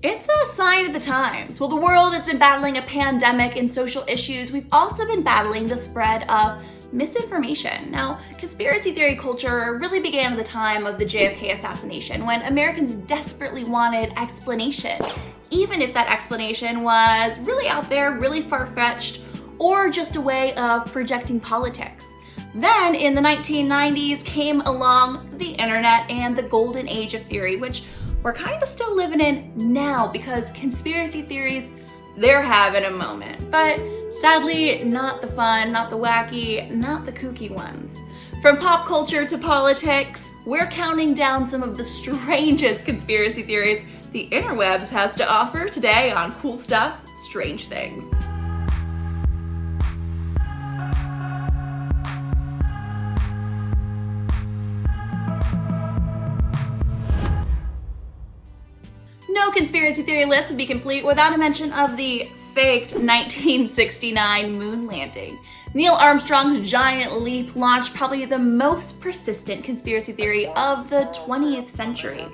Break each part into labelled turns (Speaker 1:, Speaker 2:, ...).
Speaker 1: It's a sign of the times. While the world has been battling a pandemic and social issues, we've also been battling the spread of misinformation. Now, conspiracy theory culture really began at the time of the JFK assassination, when Americans desperately wanted explanation, even if that explanation was really out there, really far-fetched, or just a way of projecting politics. Then, in the 1990s, came along the internet and the golden age of theory, which we're kind of still living in now because conspiracy theories, they're having a moment. But sadly, not the fun, not the wacky, not the kooky ones. From pop culture to politics, we're counting down some of the strangest conspiracy theories the Interwebs has to offer today on Cool Stuff, Strange Things. No conspiracy theory list would be complete without a mention of the faked 1969 moon landing. Neil Armstrong's giant leap launched probably the most persistent conspiracy theory of the 20th century.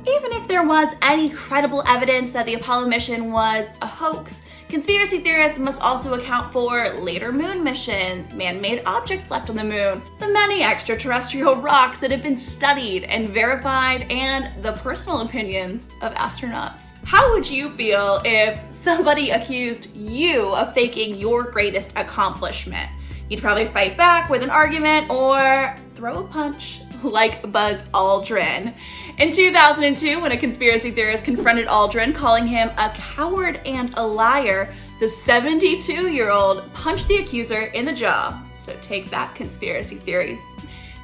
Speaker 1: Even if there was any credible evidence that the Apollo mission was a hoax, conspiracy theorists must also account for later moon missions, man-made objects left on the moon, the many extraterrestrial rocks that have been studied and verified, and the personal opinions of astronauts. How would you feel if somebody accused you of faking your greatest accomplishment? You'd probably fight back with an argument or throw a punch like Buzz Aldrin. In 2002, when a conspiracy theorist confronted Aldrin, calling him a coward and a liar, the 72-year-old punched the accuser in the jaw. So take that, conspiracy theories.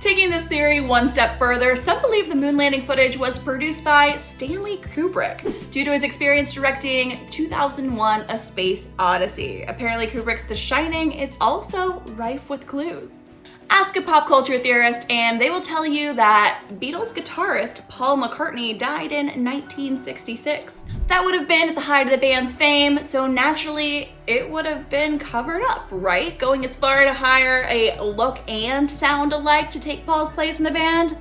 Speaker 1: Taking this theory one step further, some believe the moon landing footage was produced by Stanley Kubrick due to his experience directing 2001: A Space Odyssey. Apparently, Kubrick's The Shining is also rife with clues. Ask a pop culture theorist and they will tell you that Beatles guitarist Paul McCartney died in 1966. That would have been at the height of the band's fame, so naturally it would have been covered up, right? Going as far to hire a look and sound alike to take Paul's place in the band?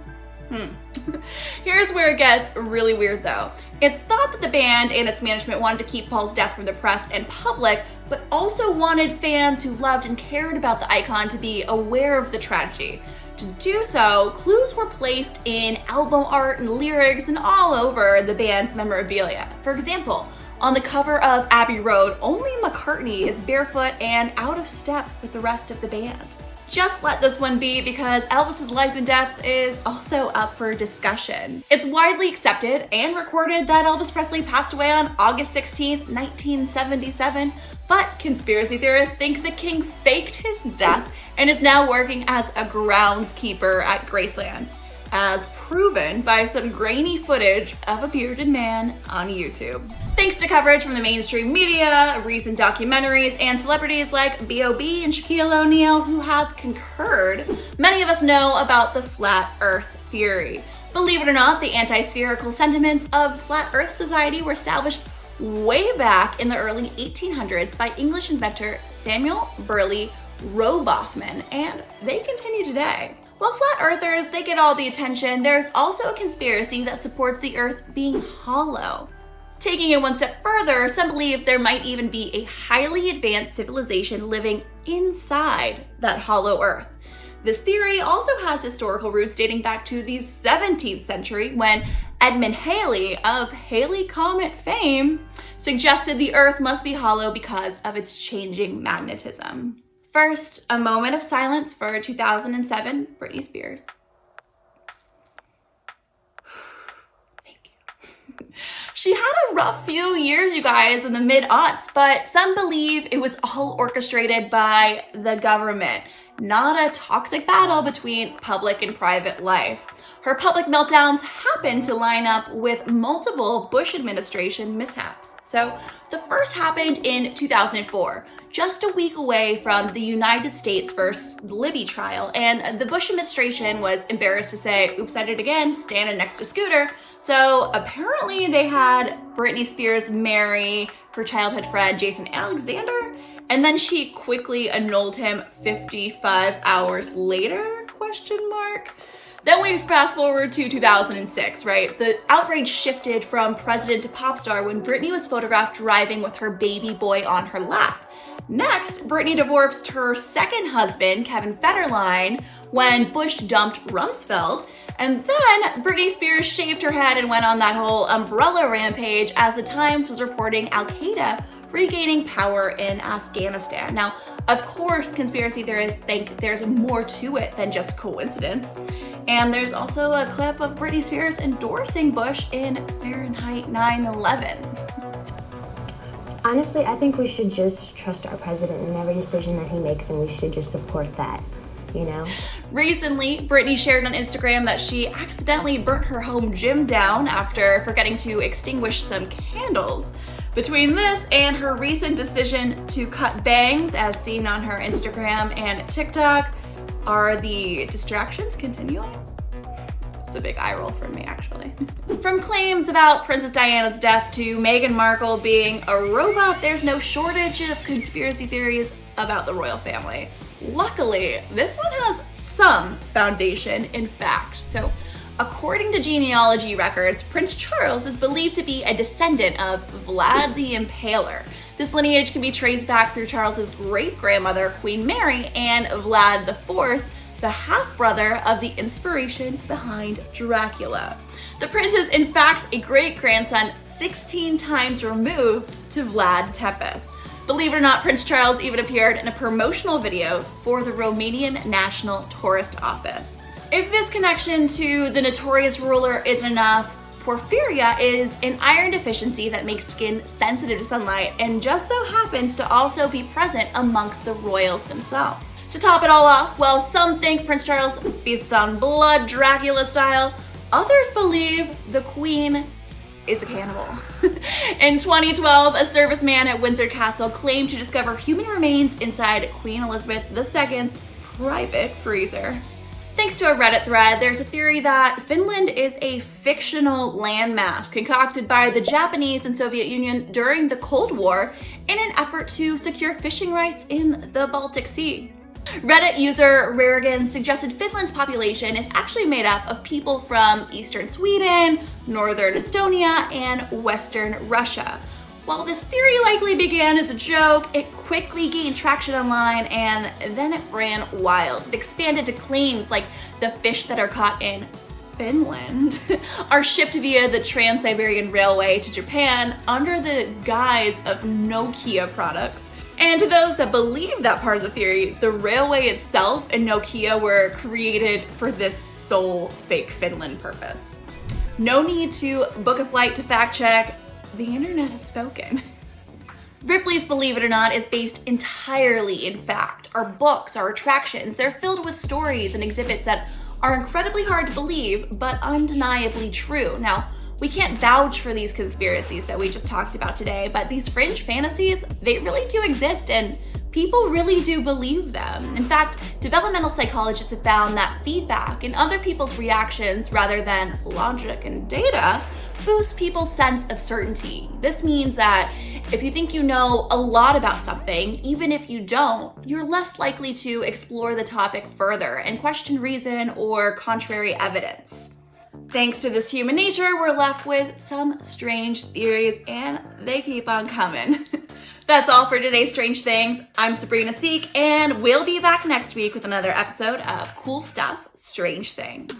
Speaker 1: Here's where it gets really weird though. It's thought that the band and its management wanted to keep Paul's death from the press and public, but also wanted fans who loved and cared about the icon to be aware of the tragedy. To do so, clues were placed in album art and lyrics and all over the band's memorabilia. For example, on the cover of Abbey Road, only McCartney is barefoot and out of step with the rest of the band. Just let this one be because Elvis's life and death is also up for discussion. It's widely accepted and recorded that Elvis Presley passed away on August 16, 1977, but conspiracy theorists think the king faked his death and is now working as a groundskeeper at Graceland, as proven by some grainy footage of a bearded man on YouTube. Thanks to coverage from the mainstream media, recent documentaries, and celebrities like B.O.B. and Shaquille O'Neal who have concurred, many of us know about the Flat Earth theory. Believe it or not, the anti-spherical sentiments of Flat Earth Society were established way back in the early 1800s by English inventor Samuel Burley Robothman, and they continue today. While flat earthers, they get all the attention, there's also a conspiracy that supports the earth being hollow. Taking it one step further, some believe there might even be a highly advanced civilization living inside that hollow earth. This theory also has historical roots dating back to the 17th century when Edmund Halley of Halley Comet fame suggested the earth must be hollow because of its changing magnetism. First, a moment of silence for 2007 Britney Spears. Thank you. She had a rough few years, you guys, in the mid-aughts, but some believe it was all orchestrated by the government, not a toxic battle between public and private life. Her public meltdowns happened to line up with multiple Bush administration mishaps. So the first happened in 2004, just a week away from the United States versus Libby trial, and the Bush administration was embarrassed to say, oops, I did it again, standing next to Scooter. So apparently they had Britney Spears marry her childhood friend Jason Alexander, and then she quickly annulled him 55 hours later, question mark. Then we fast forward to 2006, right? The outrage shifted from president to pop star when Britney was photographed driving with her baby boy on her lap. Next, Britney divorced her second husband, Kevin Federline, when Bush dumped Rumsfeld. And then Britney Spears shaved her head and went on that whole umbrella rampage as the Times was reporting Al-Qaeda regaining power in Afghanistan. Now, of course, conspiracy theorists think there's more to it than just coincidence. And there's also a clip of Britney Spears endorsing Bush in Fahrenheit 9/11.
Speaker 2: Honestly, I think we should just trust our president in every decision that he makes, and we should just support that, you know?
Speaker 1: Recently, Britney shared on Instagram that she accidentally burnt her home gym down after forgetting to extinguish some candles. Between this and her recent decision to cut bangs, as seen on her Instagram and TikTok, are the distractions continuing? It's a big eye roll from me, actually. From claims about Princess Diana's death to Meghan Markle being a robot, there's no shortage of conspiracy theories about the royal family. Luckily, this one has some foundation in fact. So, according to genealogy records, Prince Charles is believed to be a descendant of Vlad the Impaler. This lineage can be traced back through Charles's great-grandmother, Queen Mary, and Vlad IV, the half-brother of the inspiration behind Dracula. The prince is in fact a great-grandson 16 times removed to Vlad Tepes. Believe it or not, Prince Charles even appeared in a promotional video for the Romanian National Tourist Office. If this connection to the notorious ruler isn't enough, porphyria is an iron deficiency that makes skin sensitive to sunlight and just so happens to also be present amongst the royals themselves. To top it all off, while some think Prince Charles feasts on blood Dracula style, others believe the Queen is a cannibal. In 2012, a serviceman at Windsor Castle claimed to discover human remains inside Queen Elizabeth II's private freezer. Thanks to a Reddit thread, there's a theory that Finland is a fictional landmass concocted by the Japanese and Soviet Union during the Cold War in an effort to secure fishing rights in the Baltic Sea. Reddit user Rarigan suggested Finland's population is actually made up of people from eastern Sweden, northern Estonia, and western Russia. While this theory likely began as a joke, it quickly gained traction online and then it ran wild. It expanded to claims like the fish that are caught in Finland are shipped via the Trans-Siberian Railway to Japan under the guise of Nokia products. And to those that believe that part of the theory, the railway itself and Nokia were created for this sole fake Finland purpose. No need to book a flight to fact check. The internet has spoken. Ripley's Believe It or Not is based entirely in fact. Our books, our attractions, they're filled with stories and exhibits that are incredibly hard to believe, but undeniably true. Now, we can't vouch for these conspiracies that we just talked about today, but these fringe fantasies, they really do exist and people really do believe them. In fact, developmental psychologists have found that feedback and other people's reactions rather than logic and data boost people's sense of certainty. This means that if you think you know a lot about something, even if you don't, you're less likely to explore the topic further and question reason or contrary evidence. Thanks to this human nature, we're left with some strange theories and they keep on coming. That's all for today's Strange Things. I'm Sabrina Seek and we'll be back next week with another episode of Cool Stuff, Strange Things.